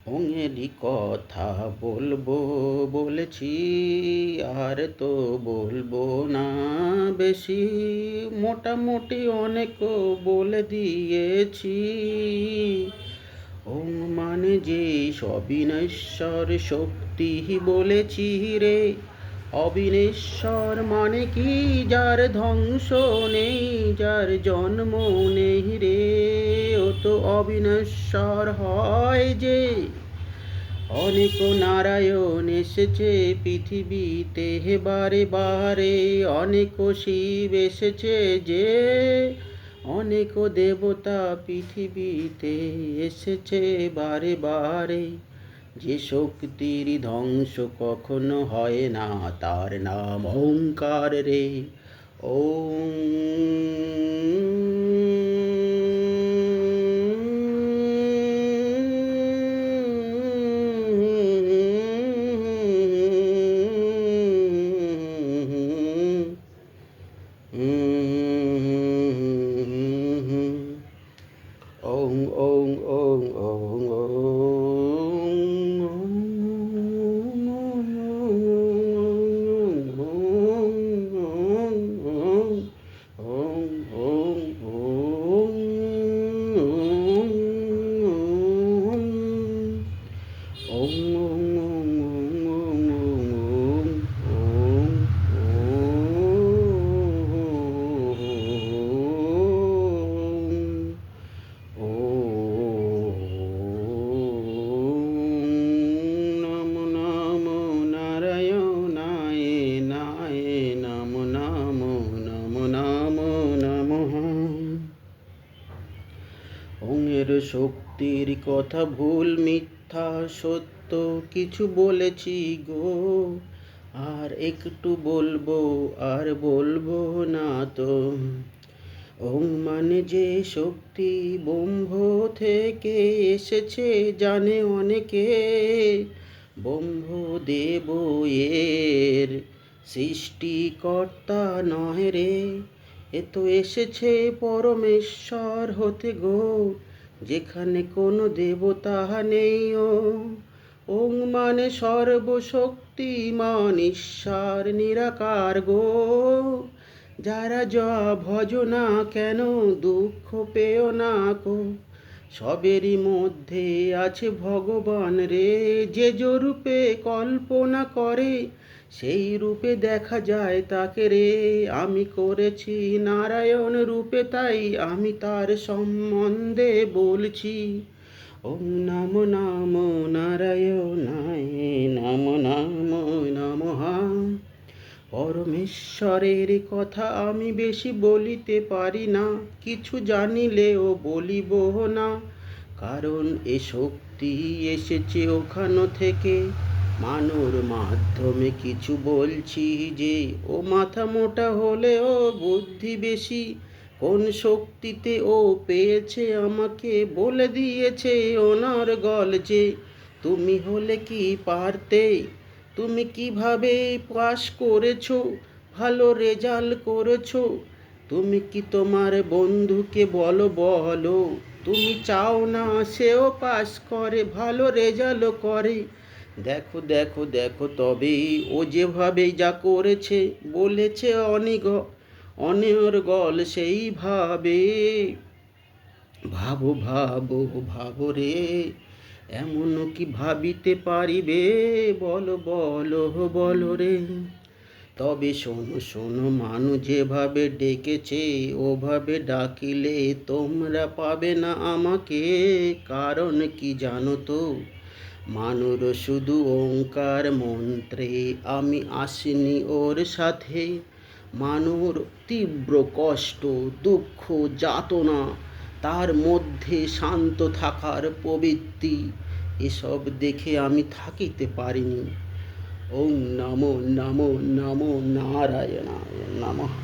ওঙেরই কথা বলবো বলেছি, আর তো বলবো না বেশি। মোটামুটি অনেকও বলে দিয়েছি। ওং মানে যে সবিনশ্বর শক্তি বলেছি রে। অবিনেশ্বর মানে কি? যার ধ্বংস নেই, যার জন্ম নেই রে। ও তো অবিনশ্বর হয় যে। অনেক নারায়ণ এসেছে পৃথিবীতে বারে বারে, অনেক শিব এসেছে যে, অনেক দেবতা পৃথিবীতে এসেছে বারে বারে। যে শক্তির ধ্বংস কখনো হয় না, তার নাম ওঙ্কার রে। ওম ওং ওং ওং ওং নমো নমো নারায়ণায় নায় নমো নমো নমো নমো নমঃ। ওঙের শক্তির কথা ভুল মিথ্যা সত্য কিছু বলেছি গো। আর একটু বলবো, আর বলবো না তো। ওং মানে যে শক্তি ব্রহ্ম থেকে এসেছে জানে অনেকে। ব্রহ্মদেব এর সৃষ্টিকর্তা নয় রে। এ তো এসেছে পরমেশ্বর হতে গো, যেখানে কোনো দেবতা নেই। ও ওং মানে সর্বশক্তিমান ঈশ্বর নিরাকার গো। যারা যা ভজনা কেন দুঃখ পেও না কো। সবেরই মধ্যে আছে ভগবান রে। যে রূপে কল্পনা করে সেই রূপে দেখা যায় তাকে রে। আমি করেছি নারায়ণ রূপে, তাই আমি তার সম্বন্ধে বলছি। ওম নমো নমো নারায়ণায় নমো নমো নমঃ। পরমেশ্বরের কথা আমি বেশি বলিতে পারি না, কিছু জানিলেও বলিব না। কারণ এ শক্তি এসেছে ওখান থেকে। মানুর মাধ্যমে কিছু বলছি যে, ও মাথা মোটা হলেও বুদ্ধি বেশি। কোন শক্তিতে ও পেয়েছে আমাকে বলে দিয়েছে ওনার গল যে। তুমি হলে কি পারতে? তুমি কিভাবে পাস করেছো, ভালো রেজাল্ট করেছো? তুমি কি তোমার বন্ধুকে বলো, বলো তুমি চাও না সেও পাস করে, ভালো রেজাল্ট করে? দেখো দেখো দেখো তবে ও যেভাবে যা করেছে, বলেছে অনর্গল সেইভাবে। ভাবো ভাবো ভাবো রে, এমন কি ভাবিতে পারিবে? বলো বলো বলো রে। তবে শোনো শোনো, মানুষ যেভাবে ডেকেছে ওভাবে ডাকিলে তোমরা পাবে না আমাকে। কারণ কি জানো তো? মানুর শুধু ওঙ্কার মন্ত্রে আমি আসিনি ওর সাথে। মানুর তীব্র কষ্ট, দুঃখ, যাতনা, তার মধ্যে শান্ত থাকার প্রবৃত্তি, এসব দেখে আমি থাকিতে পারিনি। ওং নমো নমো নমো নারায়ণায় নমঃ।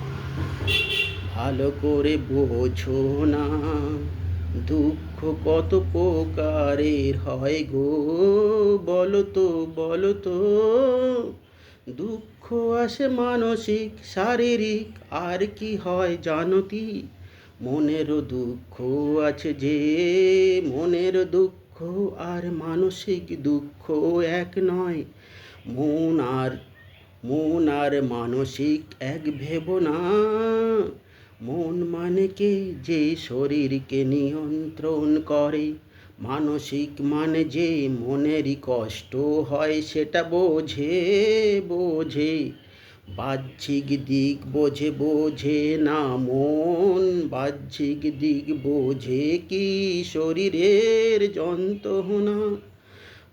ভালো করে বোঝো না, দুঃখ কত প্রকারের হয় গো। বলো তো বলো তো। দুঃখ আসে মানসিক, শারীরিক, আর কি হয় জানতি? মনেরও দুঃখ আছে যে, মনের দুঃখ দুঃখ আর মানসিক দুঃখ এক নয়। মন আর মন আর মানসিক এক ভেবো না। মন মানে কে যে শরীরকে নিয়ন্ত্রণ করে, মানসিক মানে যে মনেরই কষ্ট হয় সেটা বোঝে। বোঝে বাহ্যিক দিক বোঝে না মন, বাহ্যিক দিক বোঝে কি শরীরের যন্ত্রণা।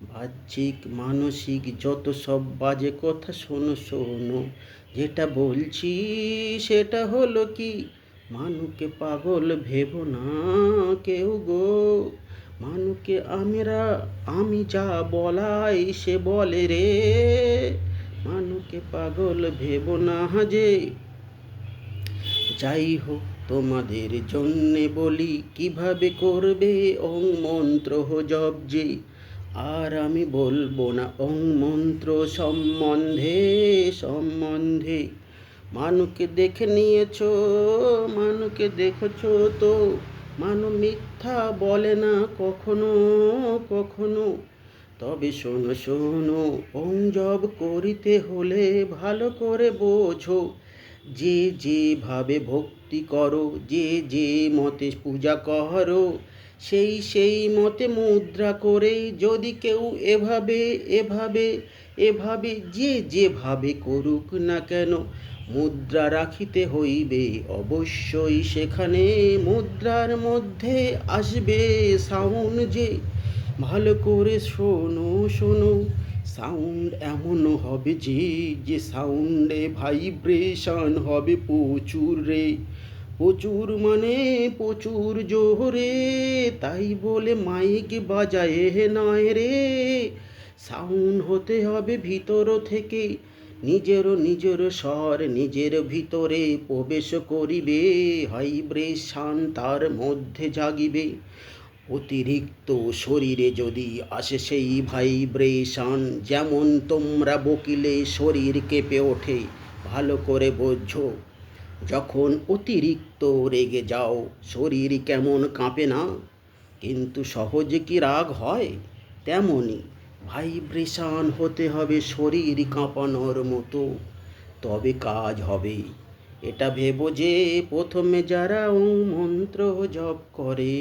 বাহ্যিক মানসিক যত সব বাজে কথা শোনো, যেটা বলছি সেটা হলো কি, মানুষকে পাগল ভেবো না কেউ গো। মানুষকে আমি যা বলাই সে বলে রে, মানুষকে পাগল ভেবো না যে। যাই হোক তোমাদের জন্যে বলি কিভাবে করবে ওং মন্ত্র জপ যে। আর আমি বলবো না ওং মন্ত্র সম্বন্ধে। মানুষকে দেখে নিয়েছো, মানুষকে দেখেছো তো, মানুষ মিথ্যা বলে না কখনো। তবে শোনো, ওং জপ করিতে হলে ভালো করে বোঝো। যে যেভাবে ভক্তি করো, যে মতে পূজা করো, সেই মতে মুদ্রা করে যদি কেউ এভাবে যেভাবে করুক না কেন, মুদ্রা রাখিতে হইবে অবশ্যই। সেখানে মুদ্রার মধ্যে আসবে সাউন্ড যে। ভালো করে শোনো, সাউন্ড এমন হবে যে সাউন্ডে ভাইব্রেশন হবে প্রচুর রে, প্রচুর মানে প্রচুর জোরে। তাই বলে মাইক বাজায় নয় রে, সাউন্ড হতে হবে ভিতর থেকে। নিজের স্বর নিজের ভিতরে প্রবেশ করিবে, ভাইব্রেশন তার মধ্যে জাগিবে। অতিরিক্ত শরীরে যদি আসে সেই ভাইব্রেশন, যেমন তোমরা বকিলে শরীর কেঁপে ওঠে, ভালো করে বোঝো। যখন অতিরিক্ত রেগে যাও শরীর কেমন কাঁপে না, কিন্তু সহজে কি রাগ হয়? তেমনই ভাইব্রেশন হতে হবে শরীর কাঁপানোর মতো, তবে কাজ হবে। এটা ভেবো যে প্রথমে যারা ওং মন্ত্র জপ করে,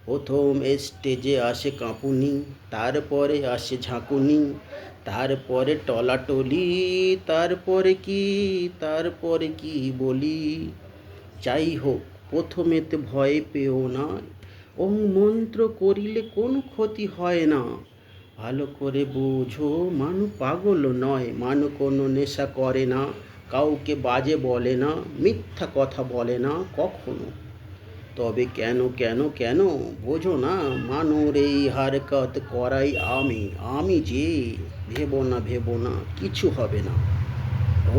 প্রথম স্টেজে আসে কাঁপুনি, তারপরে আসে ঝাঁকুনি, তারপরে টলাটলি, তারপরে কি বলি। যাই হোক প্রথমেতে ভয় পেও না, ওং মন্ত্র করিলে কোনো ক্ষতি হয় না। ভালো করে বুঝো, মানুষ পাগল নয়, মানুষ কোনো নেশা করে না, কাউকে বাজে বলে না, মিথ্যা কথা বলে না কখনো। তবে কেন বোঝো না, মানুর এই হারকত করাই আমি যে। ভেবো না কিছু হবে না।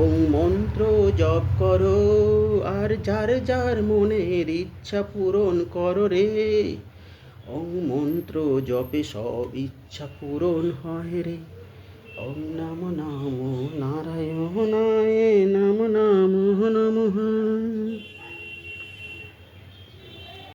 ওং মন্ত্র জপ করো আর যার মনের ইচ্ছা পূরণ করো রে। ওং মন্ত্র জপে সব ইচ্ছা পূরণ হয় রে। ওং নমো নারায়ণায় নমঃ।